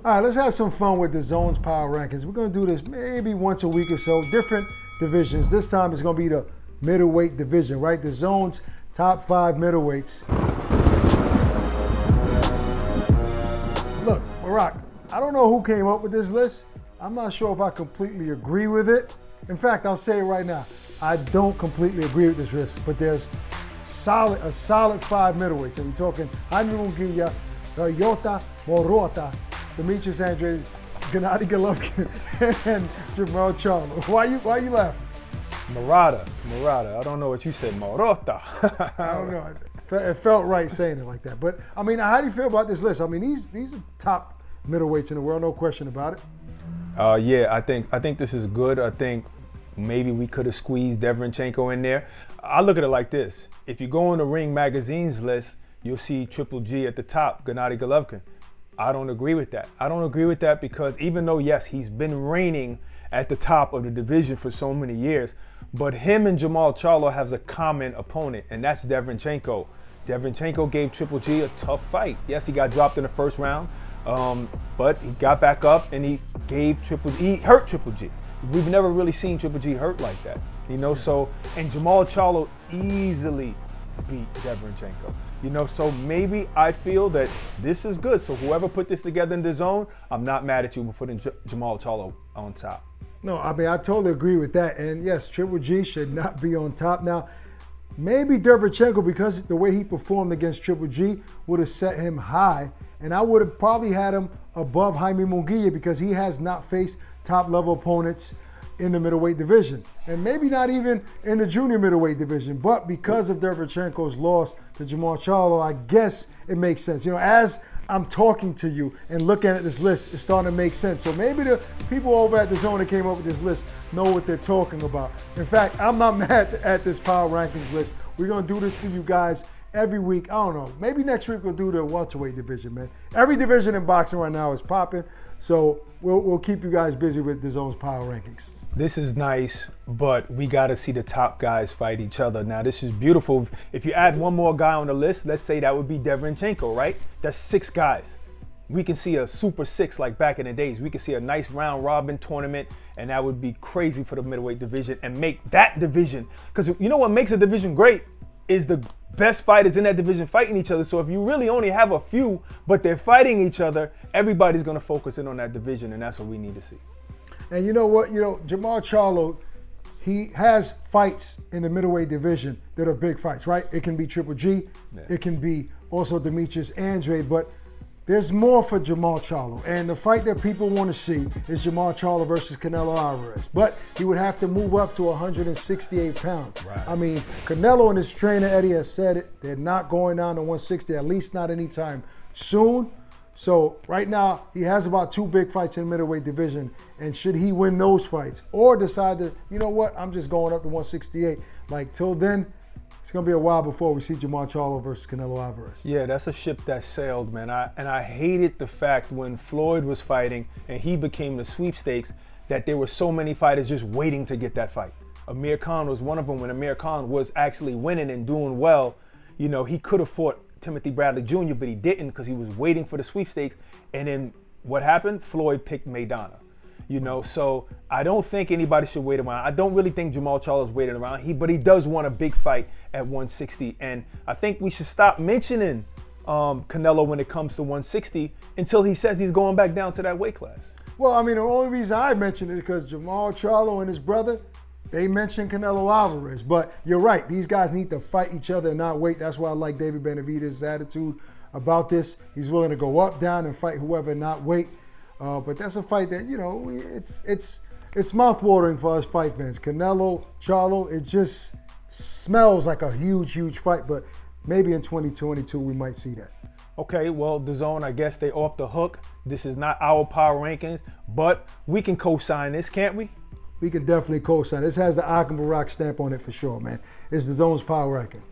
All right, let's have some fun with the Zone's Power Rankings. We're going to do this maybe once a week or so, different divisions. This time it's going to be the middleweight division, right? The Zone's top 5 middleweights. Look, Barack, I don't know who came up with this list. I'm not sure if I completely agree with it. In fact, I'll say it right now. I don't completely agree with this list, but there's a solid 5 middleweights. And we're talking Jaime Munguia, Ryota Morota, Demetrius Andrade, Gennady Golovkin, and Jermell Charlo. Why you laughing? Murata. I don't know what you said, Morota. I don't know. It felt right saying it like that. But, I mean, how do you feel about this list? I mean, these are top middleweights in the world, no question about it. Yeah, I think this is good. I think maybe we could have squeezed Derevyanchenko in there. I look at it like this. If you go on the Ring Magazine's list, you'll see Triple G at the top, Gennady Golovkin. I don't agree with that. I don't agree with that because even though, yes, he's been reigning at the top of the division for so many years, but him and Jermell Charlo have a common opponent, and that's Derevyanchenko. Derevyanchenko gave Triple G a tough fight. Yes, he got dropped in the first round, but he got back up and he hurt Triple G. We've never really seen Triple G hurt like that, so, and Jermell Charlo easily beat Derevyanchenko, so maybe I feel that this is good. So whoever put this together in the Zone, I'm not mad at you for putting Jermell Charlo on top. No, I mean, I totally agree with that. And yes, Triple G should not be on top. Now, maybe Derevyanchenko, because the way he performed against Triple G would have set him high, and I would have probably had him above Jaime Munguia because he has not faced top-level opponents in the middleweight division, and maybe not even in the junior middleweight division. But because of Derevyanchenko's loss to Jermell Charlo, I guess it makes sense. As I'm talking to you and looking at this list, it's starting to make sense. So maybe the people over at the Zone that came up with this list know what they're talking about. In fact, I'm not mad at this power rankings list. We're going to do this for you guys every week. I don't know. Maybe next week we'll do the welterweight division, man. Every division in boxing right now is popping. So we'll keep you guys busy with the Zone's power rankings. This is nice, but we got to see the top guys fight each other. Now, this is beautiful. If you add one more guy on the list, let's say that would be Derevyanchenko, right? That's 6 guys. We can see a Super 6 like back in the days. We can see a nice round robin tournament, and that would be crazy for the middleweight division and make that division. Because you know what makes a division great is the best fighters in that division fighting each other. So if you really only have a few, but they're fighting each other, everybody's going to focus in on that division, and that's what we need to see. And you know what? Jermell Charlo, he has fights in the middleweight division that are big fights, right? It can be Triple G. Yeah. It can be also Demetrius Andrade. But there's more for Jermell Charlo. And the fight that people want to see is Jermell Charlo versus Canelo Alvarez. But he would have to move up to 168 pounds. Right. I mean, Canelo and his trainer, Eddie, has said it. They're not going down to 160, at least not anytime soon. So right now, he has about 2 big fights in the middleweight division. And should he win those fights or decide that, you know what, I'm just going up to 168. Till then, it's going to be a while before we see Jermell Charlo versus Canelo Alvarez. Yeah, that's a ship that sailed, man. I hated the fact when Floyd was fighting and he became the sweepstakes that there were so many fighters just waiting to get that fight. Amir Khan was one of them. When Amir Khan was actually winning and doing well, he could have fought Timothy Bradley Jr., but he didn't because he was waiting for the sweepstakes. And then what happened? Floyd picked Maidana. So I don't think anybody should wait around. I don't really think Jermell Charlo's waiting around. But he does want a big fight at 160. And I think we should stop mentioning Canelo when it comes to 160 until he says he's going back down to that weight class. Well, I mean, the only reason I mentioned it is because Jermell Charlo and his brother, they mentioned Canelo Alvarez. But you're right. These guys need to fight each other and not wait. That's why I like David Benavidez' attitude about this. He's willing to go up, down, and fight whoever and not wait. But that's a fight that, it's mouth-watering for us fight fans. Canelo, Charlo, it just smells like a huge, huge fight. But maybe in 2022, we might see that. Okay, well, the Zone, I guess they off the hook. This is not our power rankings, but we can co-sign this, can't we? We can definitely co-sign. This has the Ak and Barack stamp on it for sure, man. It's the Zone's power rankings.